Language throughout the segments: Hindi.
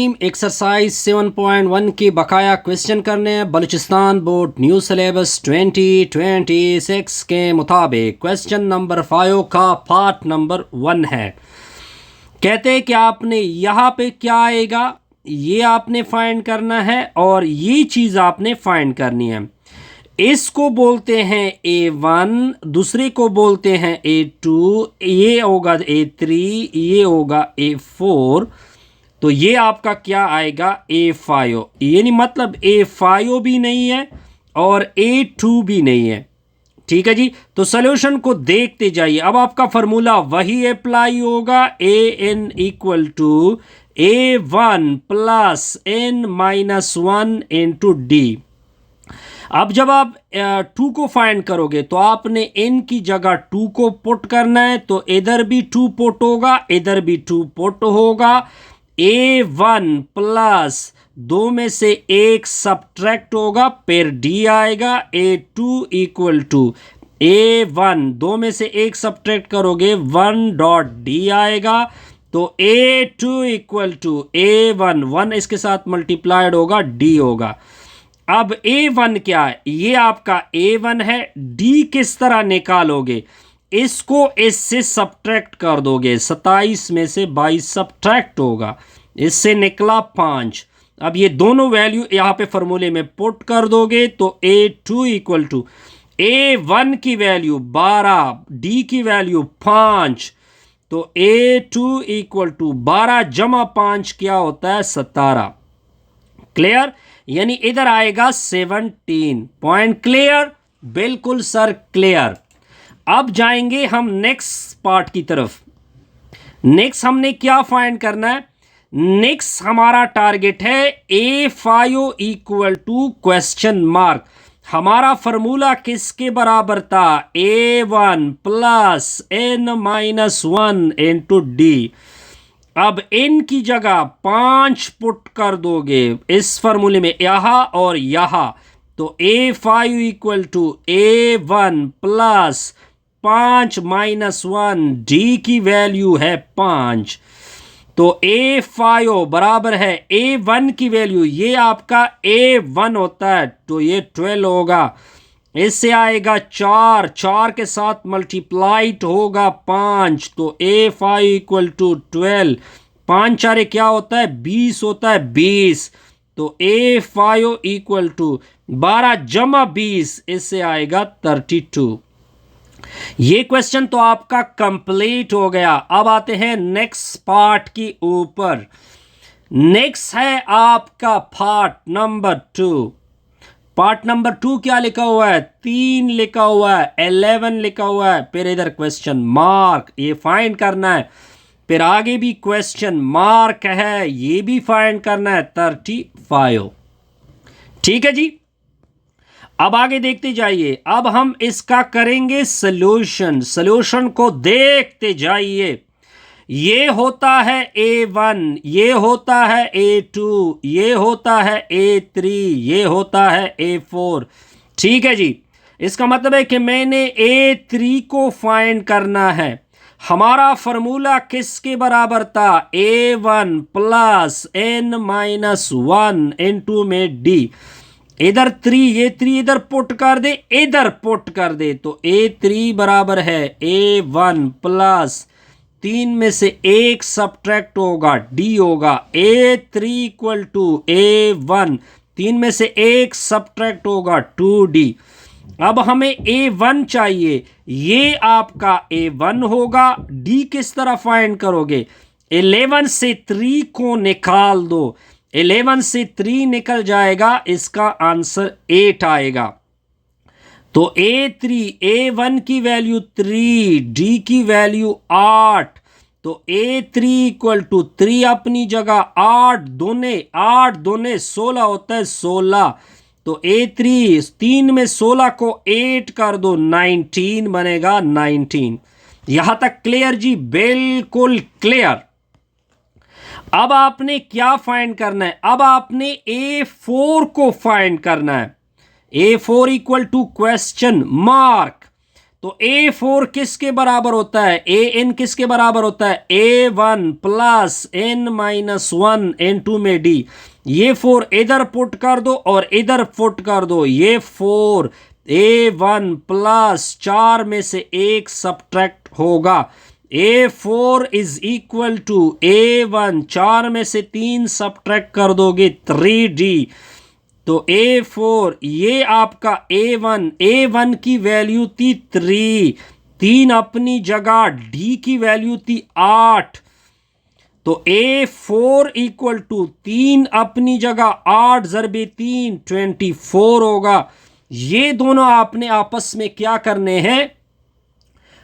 एक्सरसाइज 7.1 की बकाया क्वेश्चन करने हैं। बलूचिस्तान बोर्ड न्यू सिलेबस 2026 के मुताबिक क्वेश्चन नंबर 5 का पार्ट नंबर 1 है। कहते हैं कि आपने यहाँ पे क्या आएगा ये आपने फाइंड करना है और ये चीज़ आपने फाइंड करनी है। इसको बोलते हैं A1, दूसरे को बोलते हैं A2, ये होगा A3, ये होगा A4। तो ये आपका क्या आएगा A5। ये नहीं मतलब A5 भी नहीं है और A2 भी नहीं है। ठीक है जी, तो सॉल्यूशन को देखते जाइए। अब आपका फॉर्मूला वही अप्लाई होगा, AN equal to A1 plus N-1 into D। अब जब आप 2 को फाइंड करोगे तो आपने n की जगह 2 को पुट करना है, तो इधर भी 2 पुट होगा, इधर भी 2 पुट होगा। A1 प्लस 2 में से 1 सब्ट्रैक्ट होगा, फिर D आएगा। A2 इक्वल टू A1, 2 में से 1 सब्ट्रैक्ट करोगे 1 डॉट D आएगा। तो A2 इक्वल टू A1, 1 इसके साथ मल्टीप्लाइड होगा, D होगा। अब A1 क्या है? ये आपका A1 है। D किस तरह निकालोगे? इसको इससे सब्ट्रैक्ट कर दोगे, 27 में से 22 सब्ट्रैक्ट होगा, इससे निकला 5। अब ये दोनों वैल्यू यहाँ पे फॉर्मूले में पुट कर दोगे तो A2 इक्वल टू A1 की वैल्यू 12, D की वैल्यू 5, तो A2 इक्वल टू 12 जमा 5 क्या होता है 17। क्लियर? यानी इधर आएगा 17 पॉइंट। क्लियर? बिल्कुल सर क्लियर। अब जाएंगे हम नेक्स्ट पार्ट की तरफ। नेक्स्ट हमने क्या फाइंड करना है? नेक्स्ट हमारा टारगेट है A5 equal to question mark. हमारा फॉर्मूला किसके बराबर था? A1 plus N-1 into D। अब n की जगह 5 पुट कर दोगे इस फॉर्मूले में, यहां और यहां, तो A5 equal to A1 plus 5 minus 1, D की वैल्यू है 5, तो A5 बराबर है A1 की वैल्यू, ये आपका A1 होता है तो ये 12 होगा। इससे आएगा 4, 4 के साथ मल्टीप्लाइड होगा 5, तो A5 इक्वल टू 12, 5 चारे क्या होता है 20 होता है, 20, तो A5 इक्वल टू 12 जमा 20, इससे आएगा 32। ये क्वेश्चन तो आपका कंप्लीट हो गया। अब आते हैं नेक्स्ट पार्ट की ऊपर। नेक्स्ट है आपका पार्ट नंबर 2। पार्ट नंबर 2 क्या लिखा हुआ है? 3 लिखा हुआ है, 11 लिखा हुआ है, फिर इधर क्वेश्चन मार्क, ये फाइंड करना है। फिर आगे भी क्वेश्चन मार्क है, ये भी फाइंड करना है, 35। ठीक है जी, अब आगे देखते जाइए। अब हम इसका करेंगे सॉल्यूशन। सॉल्यूशन को देखते जाइए। ये होता है A1, ये होता है A2, ये होता है A3, ये होता है A4। ठीक है जी, इसका मतलब है कि मैंने A3 को फाइंड करना है। हमारा फॉर्मूला किसके बराबर था? A1 प्लस N-1 इंटू में D। इधर 3, ये 3 इधर पुट कर दे, इधर पुट कर दे, तो A3 बराबर है A1 प्लस 3 में से 1 सब्ट्रैक्ट होगा, D होगा। A3 इक्वल टू A1, 3 में से 1 सब्ट्रैक्ट होगा 2D। अब हमें A1 चाहिए, ये आपका A1 होगा। D किस तरह फाइंड करोगे? 11 से 3 को निकाल दो, 11 से 3 निकल जाएगा, इसका आंसर 8 आएगा। तो A3, A1 की वैल्यू 3, D की वैल्यू 8, तो A3 इक्वल टू 3 अपनी जगह, 8 दूने 16 होता है, 16, तो A3 3 में 16 को 8 कर दो, 19 बनेगा, 19। यहां तक क्लियर जी? बिल्कुल क्लियर। अब आपने क्या फाइंड करना है? अब आपने A4 को फाइंड करना है। A4 equal to question mark. तो A4 किसके बराबर होता है, AN किसके बराबर होता है, A1 प्लस N-1 N2 में D। ये 4 इधर पुट कर दो और इधर पुट कर दो, ये 4 A1 प्लस 4 में से 1 सब्ट्रैक्ट होगा। A4 is equal to A1, 4 में से 3 सब्ट्रैक्ट कर दोगे 3D। तो A4 ये आपका A1 की वैल्यू थी 3 अपनी जगह, D की वैल्यू थी 8। तो A4 इक्वल टू 3 अपनी जगह 8 ज़रबे 3 24 होगा। ये दोनों आपने आपस में क्या करने हैं,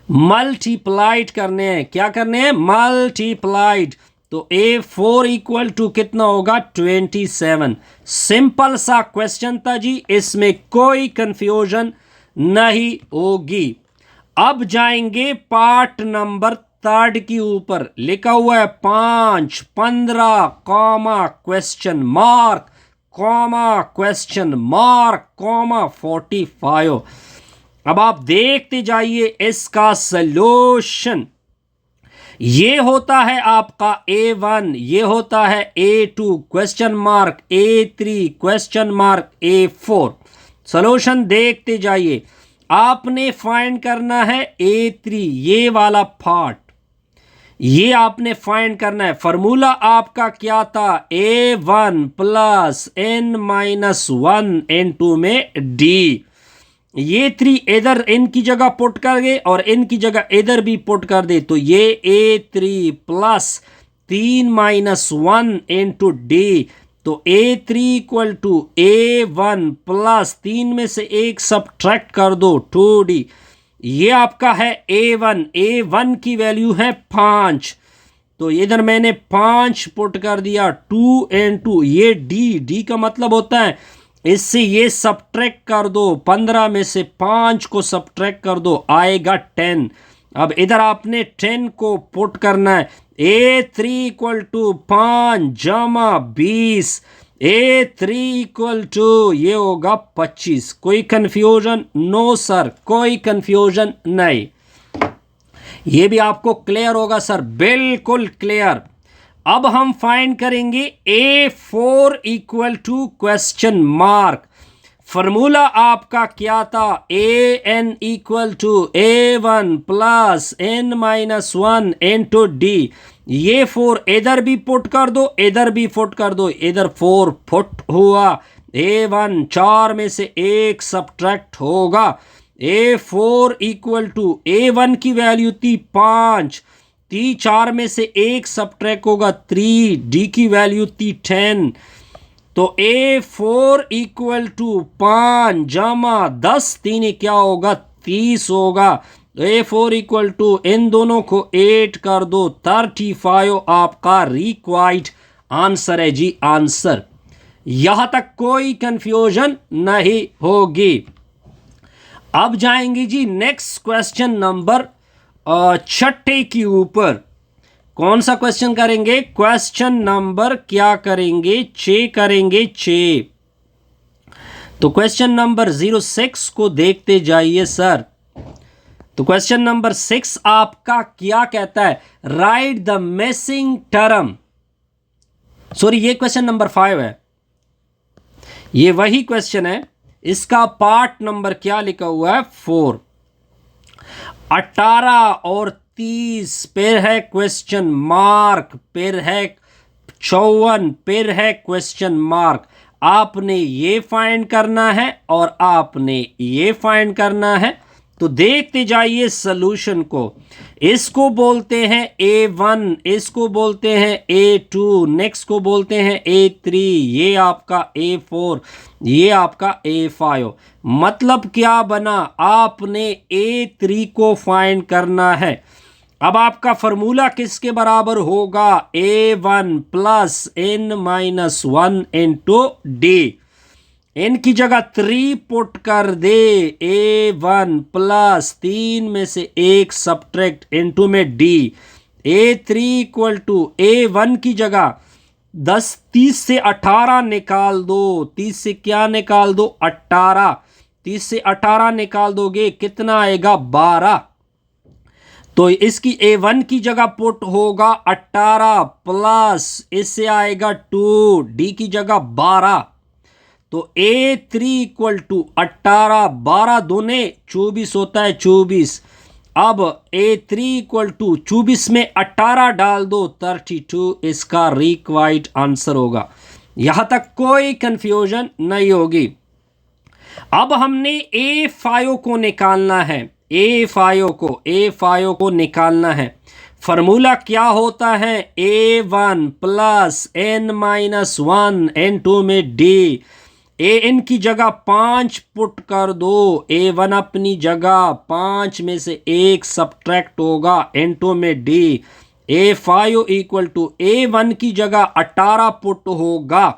मल्टीप्लाइड करने हैं। क्या करने हैं, मल्टीप्लाइड। तो A4 इक्वल टू कितना होगा, 27। सिंपल सा क्वेश्चन था जी, इसमें कोई कंफ्यूजन नहीं होगी। अब जाएंगे पार्ट नंबर 3 के ऊपर। लिखा हुआ है 5, 15, comma question mark, comma question mark, comma 45। अब आप देखते जाइए इसका सलूशन। ये होता है आपका A1, ये होता है A2 question mark, A3 question mark, A4। Solution देखते जाइए। आपने फाइंड करना है A3, ये वाला पार्ट, ये आपने फाइंड करना है। फॉर्मूला आपका क्या था, A1 प्लस N-1 N2 में D। ये 3 इधर इनकी जगह पुट कर गए और इनकी जगह इधर भी पुट कर दे, तो ये A3 प्लस 3-1 इंटू D। तो A3 equal to A1 plus 3 में से 1 सब्ट्रैक्ट कर दो 2D। ये आपका है A1 की वैल्यू है 5, तो इधर मैंने 5 पुट कर दिया, 2 इंटू ये D का मतलब होता है इससे ये सब्ट्रैक्ट कर दो, 15 में से 5 को सब्ट्रैक्ट कर दो, आएगा 10। अब इधर आपने 10 को पुट करना है। A3 इक्वल टू 5 जमा 20, A3 इक्वल टू ये होगा 25। कोई कंफ्यूजन? नो सर, कोई कंफ्यूजन नहीं। ये भी आपको क्लियर होगा सर, बिल्कुल क्लियर। अब हम फाइंड करेंगे A4 equal to question mark. Formula आपका क्या था, AN equal to A1 plus N-1 into D। ये 4 इधर भी पुट कर दो, इधर भी पुट कर दो, इधर 4 पुट हुआ। A1 4 में से 1 सब्ट्रैक्ट होगा। A4 इक्वल टू A1 की वैल्यू थी 5, 4 में से 1 सब्ट्रैक्ट होगा 3, D की वैल्यू थी 10। तो A4 इक्वल टू 5 जमा 10, 3 क्या होगा, 30 होगा। A4 इक्वल टू इन दोनों को 8 कर दो, 35 आपका रिक्वायर्ड आंसर है जी, आंसर। यहां तक कोई कंफ्यूजन नहीं होगी। अब जाएंगे जी नेक्स्ट क्वेश्चन नंबर 6 के ऊपर। कौन सा क्वेश्चन करेंगे, क्वेश्चन नंबर क्या करेंगे, 6 करेंगे, 6। तो क्वेश्चन नंबर 06 को देखते जाइए सर। तो क्वेश्चन नंबर 6 आपका क्या कहता है, right the missing term. Sorry, ये क्वेश्चन नंबर 5 है, ये वही क्वेश्चन है। इसका पार्ट नंबर क्या लिखा हुआ है, 4। 18 और 30 फिर है क्वेश्चन मार्क, फिर है 54, फिर है क्वेश्चन मार्क। आपने ये फाइंड करना है और आपने ये फाइंड करना है। तो देखते जाइए सॉल्यूशन को। इसको बोलते हैं A1, इसको बोलते हैं A2, नेक्स्ट को बोलते हैं A3, ये आपका A4, ये आपका A5। मतलब क्या बना, आपने A3 को फाइंड करना है। अब आपका फॉर्मूला किसके बराबर होगा, A1 plus N-1 into D। इनकी जगह 3 पुट कर दे, A1 प्लस 3 में से 1 सब्ट्रैक्ट इंटू में D। A3 equal to A1 की जगह 30 से 18 निकाल दो, 30 से क्या निकाल दो, 18। 30 से 18 निकाल दोगे कितना आएगा 12। तो इसकी A1 की जगह पुट होगा 18 प्लस इससे आएगा 2, डी की जगह 12। तो A3 इक्वल टू 18, 12 दूने 24 होता है 24। अब A3 इक्वल टू 24 में 18 डाल दो 32 इसका रिक्वायर्ड आंसर होगा। यहां तक कोई कंफ्यूजन नहीं होगी। अब हमने A5 को निकालना है, A5 को निकालना है। फार्मूला क्या होता है A1 प्लस n-1 n2 में D। an की जगह 5 पुट कर दो, A1 अपनी जगह 5 में से 1 सब्ट्रैक्ट होगा n2 में D। A5 equal to A1 की जगह 18 पुट होगा,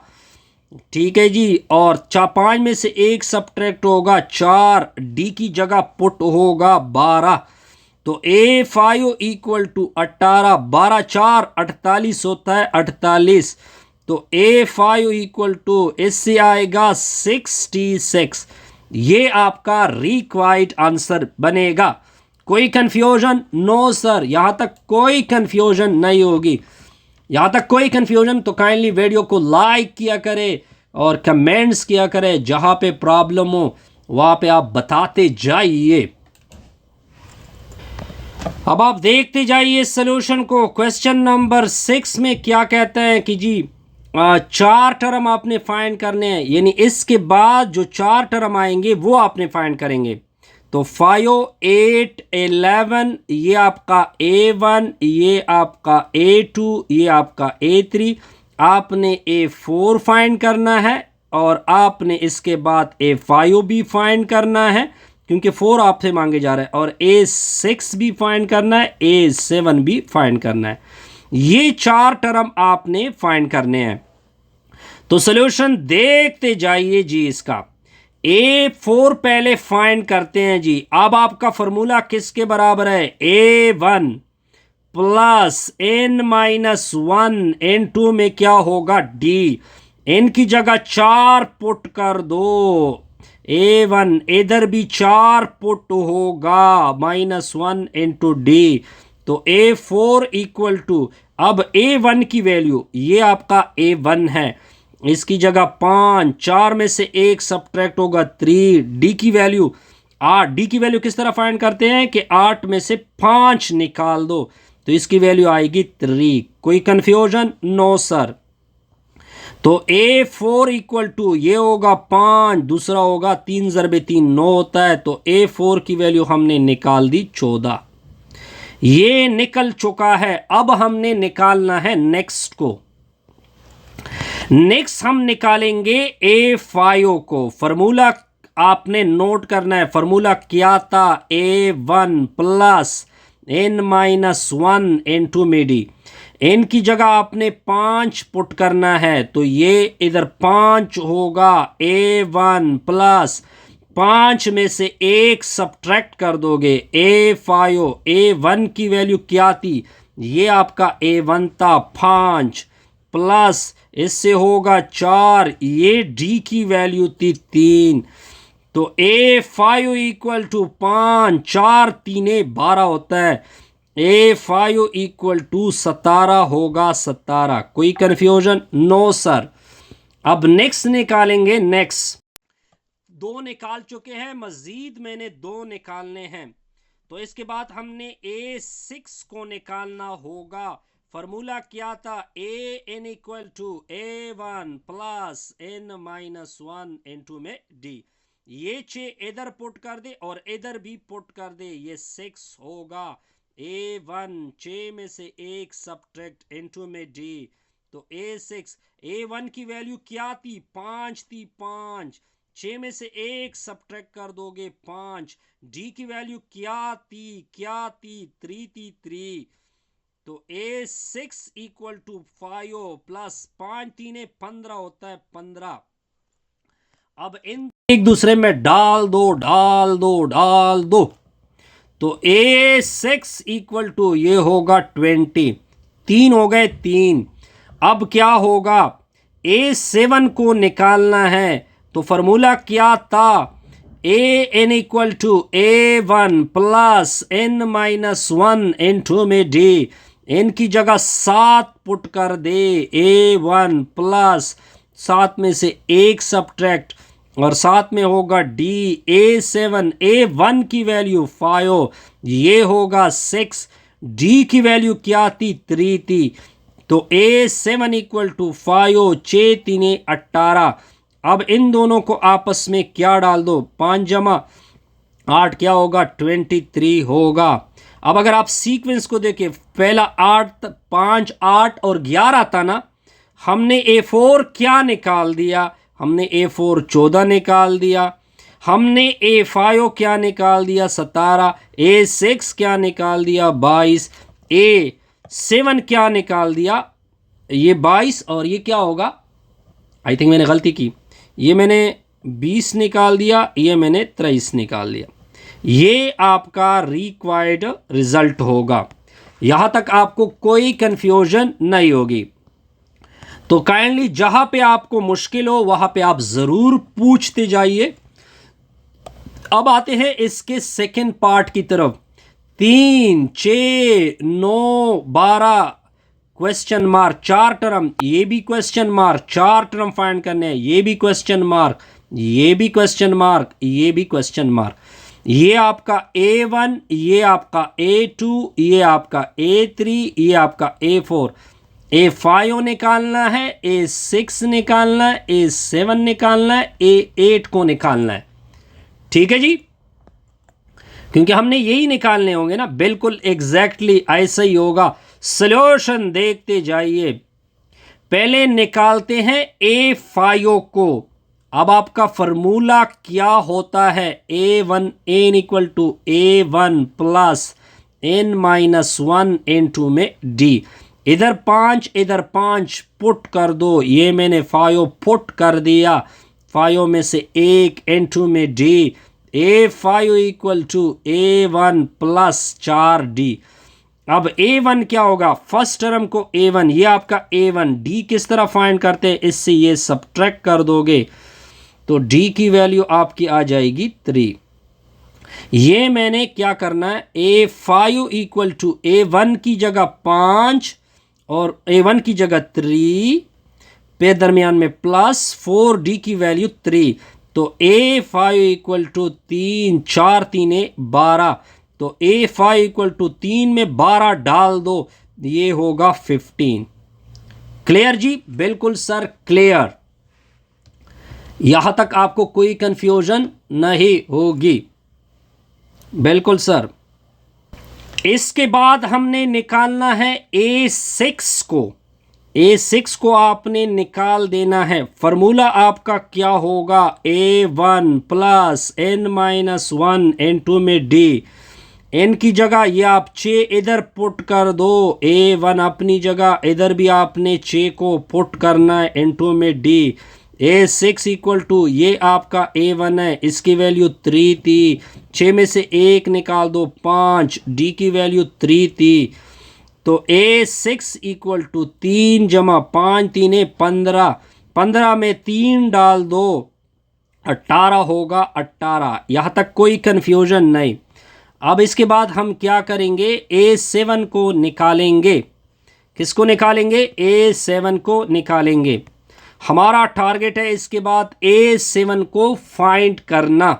ठीक है जी, और 5 में से 1 सब्ट्रैक्ट होगा 4, डी की जगह पुट होगा 12। तो A5 इक्वल टू 18, 12 4 48 होता है 48। तो A5 इक्वल टू इससे आएगा 66। ये आपका रिक्वायर्ड आंसर बनेगा। कोई कंफ्यूजन? नो सर, यहां तक कोई कंफ्यूजन नहीं होगी। यहां तक कोई कंफ्यूजन तो काइंडली वीडियो को लाइक किया करें और कमेंट्स किया करें। जहां पे प्रॉब्लम हो वहां पे आप बताते जाइए। अब आप देखते जाइए सॉल्यूशन को। क्वेश्चन नंबर 6 में क्या कहता है कि जी 4 टर्म आपने फाइंड करने हैं, यानी इसके बाद जो 4 टर्म आएंगे वो आपने फाइंड करेंगे। तो 5 8 11 ये आपका A1, ये आपका A2, ये आपका A3। आपने A4 फाइंड करना है और आपने इसके बाद A5 भी फाइंड करना है क्योंकि 4 आपसे मांगे जा रहा है, और A6 भी फाइंड करना है, A7 भी फाइंड करना है। ये 4 टर्म आपने फाइंड करने हैं। तो सॉल्यूशन देखते जाइए जी। इसका A4 पहले फाइंड करते हैं जी। अब आपका फॉर्मूला किसके बराबर है? A1 प्लस n-1 n2 में क्या होगा D। n की जगह 4 पुट कर दो, A1 इधर भी 4 पुट होगा -1 इंटू D। तो A4 इक्वल टू, अब A1 की वैल्यू ये आपका A1 है, इसकी जगह 5, 4 में से 1 सब्ट्रैक्ट होगा 3, डी की वैल्यू 8। डी की वैल्यू किस तरह फाइंड करते हैं कि 8 में से 5 निकाल दो, तो इसकी वैल्यू आएगी 3। कोई कंफ्यूजन? No sir. तो A4 इक्वल टू ये होगा 5, दूसरा होगा 3 ज़रबे 3 9 होता है। तो A4 की वैल्यू हमने निकाल दी 14। ये निकल चुका है। अब हमने निकालना है नेक्स्ट को। नेक्स्ट हम निकालेंगे A5 को। फॉर्मूला आपने नोट करना है। फॉर्मूला क्या था? A1 प्लस n-1 n2 में D। n की जगह आपने 5 पुट करना है, तो ये इधर 5 होगा। A1 प्लस 5 में से 1 सब्ट्रैक्ट कर दोगे A5। A1 की वैल्यू क्या थी? ये आपका A1 था 5 प्लस इससे होगा 4, ये D की वैल्यू थी 3। तो A5 इक्वल टू 5, 4 3 12 होता है। A5 इक्वल टू 17 होगा 17। कोई कंफ्यूजन? No sir. अब नेक्स्ट निकालेंगे। नेक्स्ट 2 निकाल चुके हैं, मजीद मैंने 2 निकालने हैं। तो इसके बाद हमने A6 को निकालना होगा। फॉर्मूला क्या था? an equal to A1 plus n-1 n2 में D। ये 6 इधर पुट कर दे और इधर भी पुट कर दे, ये 6 होगा। A1 6 में से 1 सब्ट्रैक्ट n2 में D। तो A6, A1 की वैल्यू क्या थी? 5 थी। 5 6 में से 1 सब्ट्रैक्ट कर दोगे 5। D की वैल्यू क्या थी? 3 थी 3। तो A6 इक्वल टू 5 प्लस 5 3 15 होता है 15। अब इन एक दूसरे में डाल दो। तो A6 इक्वल टू ये होगा 20। 3 हो गए 3। अब क्या होगा? A7 को निकालना है। तो फॉर्मूला क्या था? A n equal to A1 plus n minus 1 into में डी, एन की जगह 7 पुट कर दे, A1 प्लस 7 में से 1 सब्ट्रैक्ट और साथ में होगा डी, A7, A1 की वैल्यू 5, ये होगा 6, डी की वैल्यू क्या थी 3 थी, तो A7 इक्वल टू 5, 6 3 18। अब इन दोनों को आपस में क्या डाल दो, 5 जमा 8 क्या होगा 23 होगा। अब अगर आप सीक्वेंस को देखें, पहला 8 5 8 और 11 था ना, हमने A4 क्या निकाल दिया, हमने A4 14 निकाल दिया, हमने A5 क्या निकाल दिया 17, A6 क्या निकाल दिया 22, A7 क्या निकाल दिया ये 22, और ये क्या होगा, आई थिंक मैंने गलती की, ये मैंने 20 निकाल दिया, ये मैंने 23 निकाल दिया। ये आपका रिक्वायर्ड रिजल्ट होगा। यहाँ तक आपको कोई कंफ्यूजन नहीं होगी। तो काइंडली जहाँ पे आपको मुश्किल हो वहाँ पे आप ज़रूर पूछते जाइए। अब आते हैं इसके सेकंड पार्ट की तरफ। 3 6 9 12 क्वेश्चन मार्क, 4 टर्म, ये भी क्वेश्चन मार्क, 4 टर्म फाइंड करने हैं, ये भी क्वेश्चन मार्क, ये भी क्वेश्चन मार्क, ये भी क्वेश्चन मार्क। ये आपका A1, ये आपका A2, ये आपका A3, ये आपका A4, A5 निकालना है, A6 निकालना है, A7 निकालना है, A8 को निकालना है। ठीक है जी, क्योंकि हमने यही निकालने होंगे ना, बिल्कुल एग्जैक्टली ऐसा ही होगा। सॉल्यूशन देखते जाइए। पहले निकालते हैं A5 को। अब आपका फॉर्मूला क्या होता है, A1 n equal to A1 plus n minus 1 into में D। इधर 5 इधर 5 पुट कर दो, ये मैंने 5 पुट कर दिया, 5 में से 1 इंटू में D, A5 equal to A1 plus 4D। अब A1 क्या होगा, फर्स्ट टर्म को A1, ये आपका A1, D किस तरह फाइंड करते हैं, इससे ये सब्ट्रैक्ट कर दोगे तो D की वैल्यू आपकी आ जाएगी 3। ये मैंने क्या करना है, A5 इक्वल टू A1 की जगह 5 और A1 की जगह 3 पे दरमियान में प्लस 4D की वैल्यू 3, तो A5 इक्वल टू 3 4 3 12, तो A5 इक्वल टू 3 में 12 डाल दो, ये होगा 15। क्लियर जी, बिल्कुल सर क्लियर। यहां तक आपको कोई कंफ्यूजन नहीं होगी, बिल्कुल सर। इसके बाद हमने निकालना है A6 को। A6 को आपने निकाल देना है। फॉर्मूला आपका क्या होगा, A1 plus n minus 1 into में D। n की जगह ये आप 6 इधर पुट कर दो, A1 अपनी जगह, इधर भी आपने 6 को पुट करना है इंटू में D। A6 इक्वल टू ये आपका A1 है, इसकी वैल्यू 3 थी, 6 में से 1 निकाल दो 5, D की वैल्यू 3 थी, तो A6 इक्वल टू 3 जमा 5 3 15, 15 में 3 डाल दो 18 होगा 18। यहाँ तक कोई कन्फ्यूजन नहीं। अब इसके बाद हम क्या करेंगे, A7 को निकालेंगे। किसको निकालेंगे, A7 को निकालेंगे। हमारा टारगेट है इसके बाद A7 को फाइंड करना।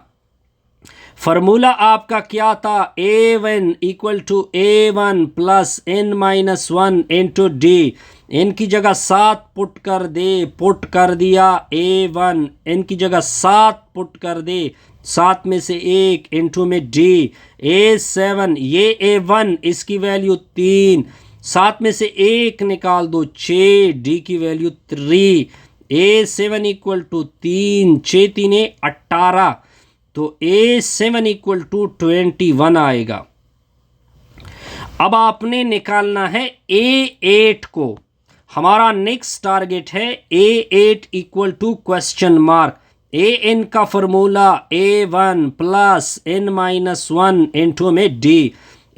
फॉर्मूला आपका क्या था, A1 equal to A1 plus n minus 1 into D। n की जगह 7 पुट कर दे, पुट कर दिया A1, n की जगह 7 पुट कर दे, 7 में से 1 इंटू में D। A7 ये A1, इसकी वैल्यू 3, 7 में से 1 निकाल दो 6, D की वैल्यू 3। A7 इक्वल टू 3 6 3 18, तो A7 इक्वल टू 21 आएगा। अब आपने निकालना है A8 को। हमारा नेक्स्ट टारगेट है A8 equal to question mark. an का formula A1 plus n minus 1 into में D।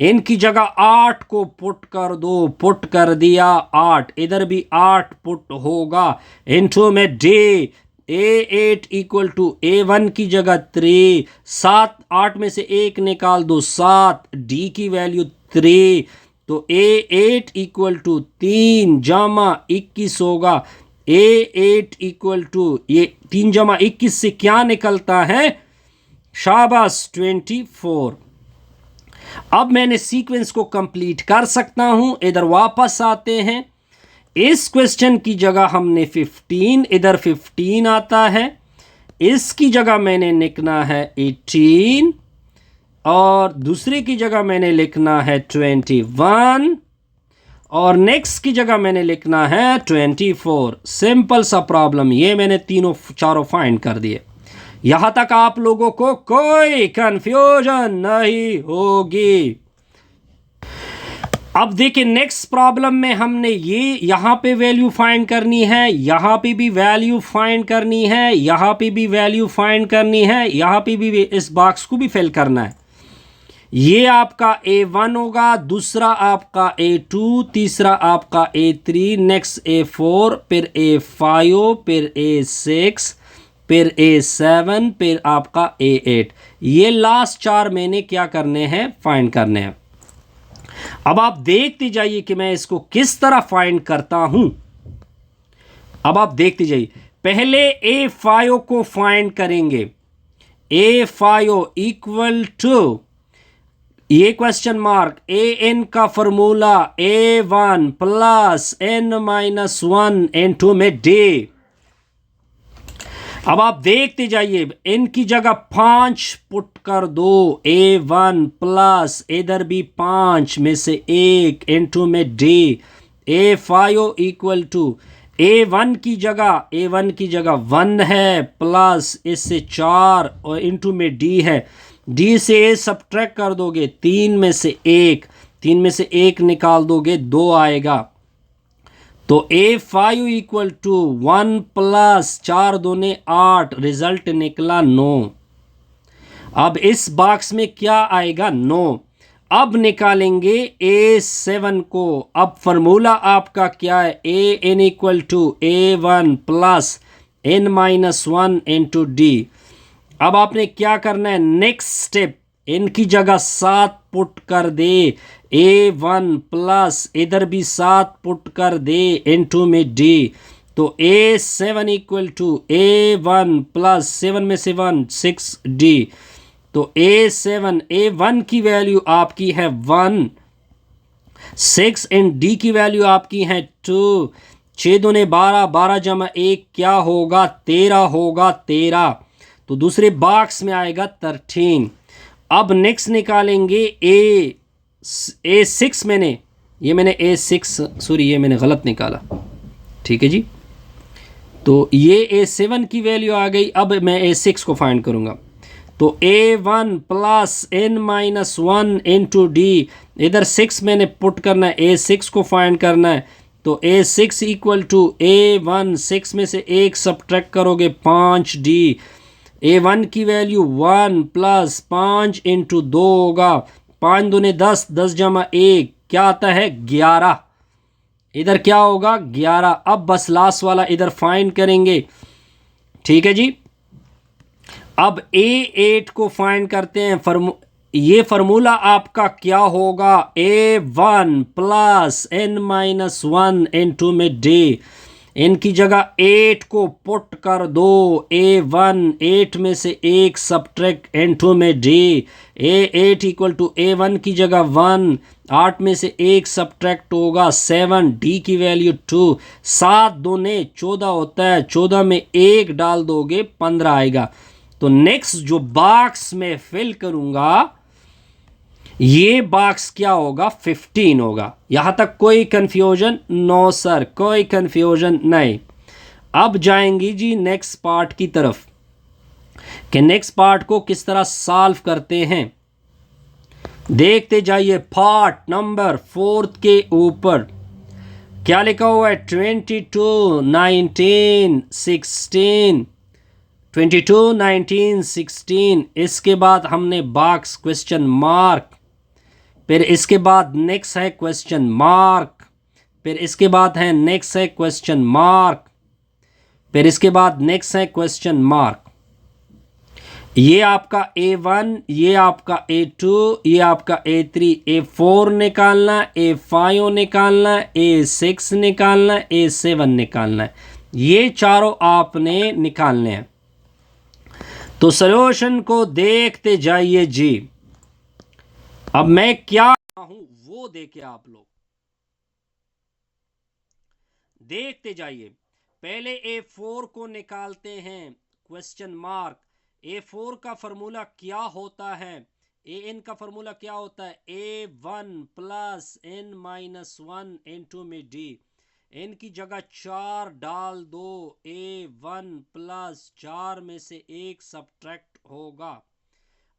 n की जगह 8 को पुट कर दो, पुट कर दिया 8, इधर भी 8 पुट होगा इंटू में D। A8 equal to A1 की जगह 3, 7 8 में से 1 निकाल दो 7, D की वैल्यू 3, तो A8 इक्वल टू 3 जमा 21 होगा। A8 इक्वल टू ये 3 जमा 21 से क्या निकलता है? शाबाश 24। अब मैंने सीक्वेंस को कंप्लीट कर सकता हूं। इधर वापस आते हैं। इस क्वेश्चन की जगह हमने 15, इधर 15 आता है। इसकी जगह मैंने लिखना है 18 और दूसरे की जगह मैंने लिखना है 21 और नेक्स्ट की जगह मैंने लिखना है 24। सिंपल सा प्रॉब्लम। ये मैंने तीनों चारों फाइंड कर दिए। यहां तक आप लोगों को कोई कंफ्यूजन नहीं होगी। अब देखिए नेक्स्ट प्रॉब्लम में हमने ये यहां पे वैल्यू फाइंड करनी है, यहां पे भी वैल्यू फाइंड करनी है, यहां पे भी वैल्यू फाइंड करनी है, यहां पे भी इस बॉक्स को भी फिल करना है। ये आपका A1 होगा, दूसरा आपका A2, तीसरा आपका A3, नेक्स्ट A4, फिर A5, फिर A6, फिर A7, फिर आपका A8। ये लास्ट चार मैंने क्या करने हैं? फाइंड करने हैं। अब आप देखते जाइए कि मैं इसको किस तरह फाइंड करता हूं। अब आप देखते जाइए। पहले A5 को फाइंड करेंगे। A5 इक्वल टू ये क्वेश्चन मार्क an का formula A1 plus n minus 1 n2 में d। अब आप देखते जाइए, इनकी जगह 5 पुट कर दो। A1 प्लस इधर भी 5 में से 1 n2 में d। A5 equal to A1 की जगह 1 है प्लस इससे 4 और इंटू में d है। d से a सब्ट्रैक्ट कर दोगे 3 में से 1 निकाल दोगे 2 आएगा। तो A5 इक्वल टू 1 प्लस 4 दूने 8, रिजल्ट निकला 9। अब इस बॉक्स में क्या आएगा? 9। अब निकालेंगे A7 को। अब फॉर्मूला आपका क्या है? an equal to A1 plus n minus 1 into d। अब आपने क्या करना है? नेक्स्ट स्टेप, इनकी जगह 7 पुट कर दे। A1 प्लस इधर भी 7 पुट कर दे इंटू में d। तो A7 equal to A1 plus 7 में से 1 6d। तो A1 की वैल्यू आपकी है 1, 6 एंड d की वैल्यू आपकी है 2। 6 दूने 12, 12 जमा 1 क्या होगा? 13 होगा 13। तो दूसरे बॉक्स में आएगा 13। अब नेक्स्ट निकालेंगे A6 मैंने गलत निकाला। ठीक है जी। तो ये A7 की वैल्यू आ गई। अब मैं A6 को फाइंड करूंगा। तो A1 plus n minus 1 into d। इधर 6 मैंने पुट करना है, A6 को फाइंड करना है। तो A6 इक्वल टू A1, 6 में से 1 सब्ट्रैक्ट करोगे 5d। A1 की वैल्यू 1 प्लस 5 इंटू 2 होगा। 5 दूने 10, 10 जमा 1 क्या आता है? 11। इधर क्या होगा? 11। अब बस लास्ट वाला इधर फाइंड करेंगे। ठीक है जी। अब A8 को फाइंड करते हैं। ये फार्मूला आपका क्या होगा? A1 plus n minus 1 into में d। इनकी जगह 8 को पुट कर दो। A1 8 में से 1 सब्ट्रैक्ट n2 में d। A8 equal to A1 की जगह 1, 8 में से 1 सब्ट्रैक्ट होगा 7, d की वैल्यू 2। 7 दूने 14 होता है, 14 में 1 डाल दोगे 15 आएगा। तो नेक्स्ट जो बॉक्स में फिल करूंगा ये बॉक्स क्या होगा? 15 होगा। यहां तक कोई कंफ्यूजन? नो सर, कोई कंफ्यूजन नहीं। अब जाएंगी जी नेक्स्ट पार्ट की तरफ कि नेक्स्ट पार्ट को किस तरह सॉल्व करते हैं। देखते जाइए। पार्ट नंबर 4 के ऊपर क्या लिखा हुआ है? 22, 19, 16, 22, 19, 16। इसके बाद हमने बॉक्स क्वेश्चन मार्क, फिर इसके बाद नेक्स्ट है क्वेश्चन मार्क, फिर इसके बाद है नेक्स्ट है क्वेश्चन मार्क, फिर इसके बाद नेक्स्ट है क्वेश्चन मार्क। ये आपका A1, ये आपका A2, ये आपका A3, A4 निकालना, A5 निकालना, A6 निकालना, A7 निकालना है। ये चारों आपने निकालने हैं। तो सॉल्यूशन को देखते जाइए जी। अब मैं क्या हूं वो देखिए, आप लोग देखते जाइए। पहले A4 को निकालते हैं, क्वेश्चन मार्क। A4 का फॉर्मूला क्या होता है? An का फॉर्मूला क्या होता है? A1 प्लस n-1 इंटू में d। n की जगह 4 डाल दो, A1 प्लस 4 में से 1 सब्ट्रैक्ट होगा।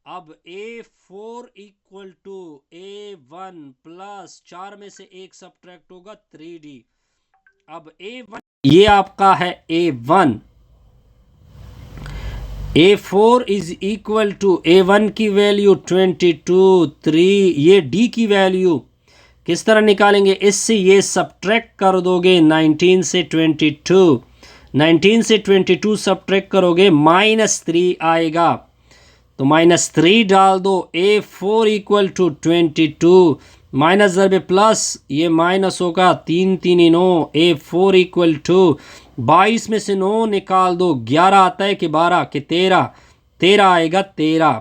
अब A4 equal to A1 plus 4 में से 1 सब्ट्रैक्ट होगा 3d। अब A1 ये आपका है A1। A4 is equal to A1 की वैल्यू 22, 3। ये D की वैल्यू किस तरह निकालेंगे? इससे ये सब्ट्रैक्ट कर दोगे 19 से 22, 19 से 22 सब्ट्रैक्ट करोगे -3 आएगा। तो -3 डाल दो। A4 इक्वल टू 22 माइनस ज़रबे प्लस, ये माइनस होगा 3 3 9। A4 इक्वल टू 22 में से 9 निकाल दो, 11 आता है कि 12 कि 13, 13 आएगा 13।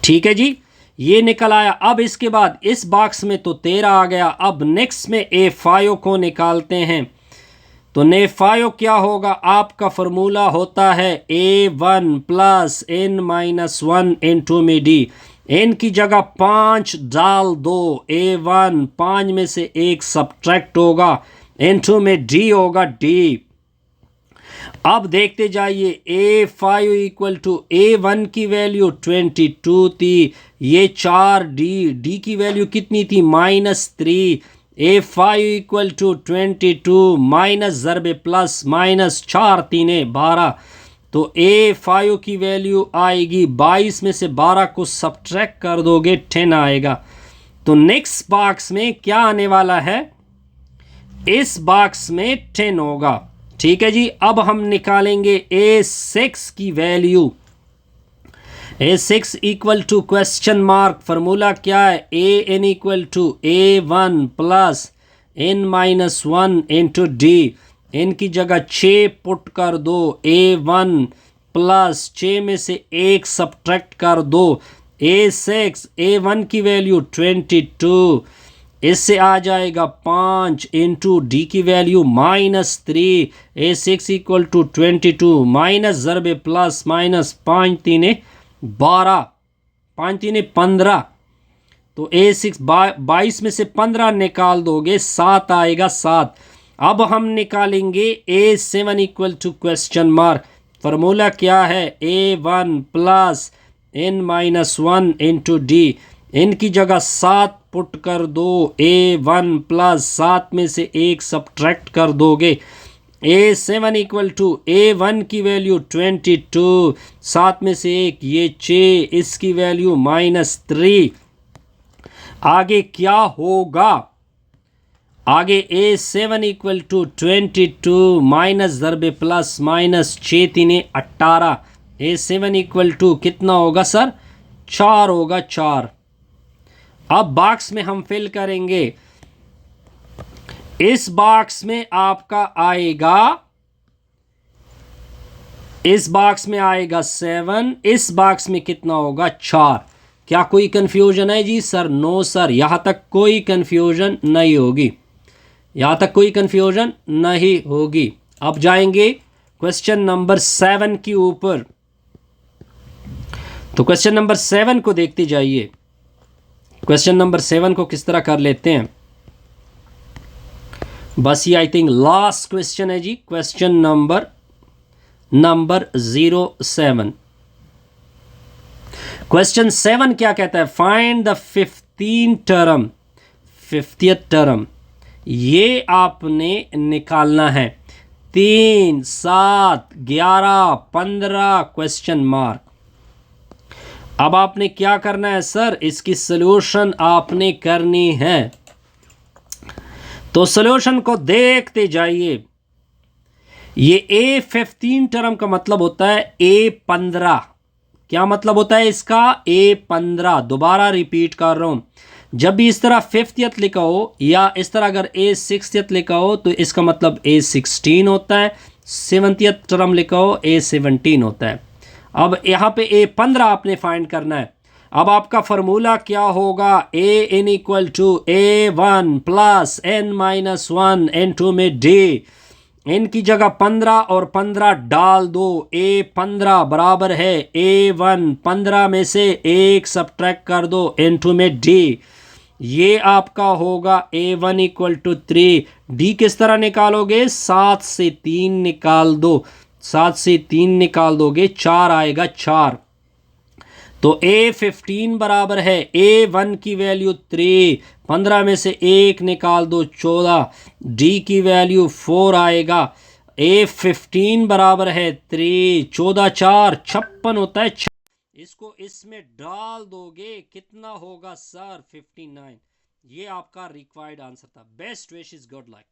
ठीक है जी, ये निकल आया। अब इसके बाद इस बॉक्स में तो 13 आ गया। अब नेक्स्ट में A5 को निकालते हैं। तो A5 क्या होगा? आपका फॉर्मूला होता है A1 प्लस n-1 इंटू में d। n की जगह 5 डाल दो, A1 5 में से 1 सब्ट्रैक्ट होगा, इंटू में d होगा d। अब देखते जाइए, A5 इक्वल टू A1 की वैल्यू 22 थी, ये 4d की वैल्यू कितनी थी? -3। A5 इक्वल टू 22 माइनस ज़रबे प्लस माइनस 4 3 12। तो A5 की वैल्यू आएगी 22 में से 12 को सब्ट्रैक्ट कर दोगे 10 आएगा। तो नेक्स्ट बॉक्स में क्या आने वाला है? इस बॉक्स में 10 होगा। ठीक है जी, अब हम निकालेंगे A6 की वैल्यू। A6 equal to question mark, formula क्या है? An equal to A1 plus n-1 into d। n की जगह 6 पुट कर दो, A1 प्लस 6 में से 1 सब्ट्रैक्ट कर दो। A6 A1 की वैल्यू 22, इससे आ जाएगा 5 इंटू डी की value -3। A6 equal to 22 minus ज़रबे प्लस माइनस 5 3 12, 5 3 15। तो A6 22 में से 15 निकाल दोगे 7 आएगा 7। अब हम निकालेंगे A7 equal to question mark, formula क्या है? A1 plus n-1 into D. n की जगह 7 पुट कर दो, A1 प्लस 7 में से 1 सब्ट्रैक्ट कर दोगे। A7 इक्वल टू A1 की वैल्यू 22, 7 में से 1 ये 6, इसकी वैल्यू -3। आगे क्या होगा? आगे A7 इक्वल टू 22 माइनस ज़रबे plus minus 6 3 18। A7 equal to कितना होगा सर? 4 होगा 4। अब बॉक्स में हम फिल करेंगे। इस बॉक्स में आपका आएगा, इस बॉक्स में आएगा 7, इस बॉक्स में कितना होगा? 4। क्या कोई कंफ्यूजन है जी? सर नो सर, यहां तक कोई कंफ्यूजन नहीं होगी, यहां तक कोई कंफ्यूजन नहीं होगी। अब जाएंगे क्वेश्चन नंबर 7 के ऊपर। तो क्वेश्चन नंबर 7 को देखते जाइए। क्वेश्चन नंबर 7 को किस तरह कर लेते हैं? बस ये आई थिंक लास्ट क्वेश्चन है जी, क्वेश्चन नंबर 07। क्वेश्चन 7 क्या कहता है? Find the 15 term, 50th term. ये आपने निकालना है। 3 7 11 15 क्वेश्चन मार्क। अब आपने क्या करना है सर? इसकी सॉल्यूशन आपने करनी है। तो सॉल्यूशन को देखते जाइए। ये A15 टर्म का मतलब होता है A15। क्या मतलब होता है इसका? A15। दोबारा रिपीट कर रहा हूं, जब भी इस तरह 50th लिखा हो या इस तरह अगर A60th लिखा हो तो इसका मतलब A16 होता है। 70th टर्म लिखा हो A17 होता है। अब यहाँ पे A15 आपने फाइंड करना है। अब आपका फॉर्मूला क्या होगा? A n equal to A1 plus n-1 n2 में D। इन की जगह 15 और 15 डाल दो। A15 बराबर है A1। 15 में से 1 सब्ट्रैक्ट कर दो, n2 में D। ये आपका होगा A1 इक्वल टू 3। D किस तरह निकालोगे? 7 से 3 निकाल दो। 7 से 3 निकाल दोगे 4 आएगा 4। तो A15 बराबर है A1 की वैल्यू 3। 15 में से 1 निकाल दो 14। D की वैल्यू 4 आएगा। A15 बराबर है 3। 14 4 56 होता है। इसको इसमें डाल दोगे कितना होगा सर? 59। ये आपका रिक्वायर्ड आंसर था। Best wishes, good luck.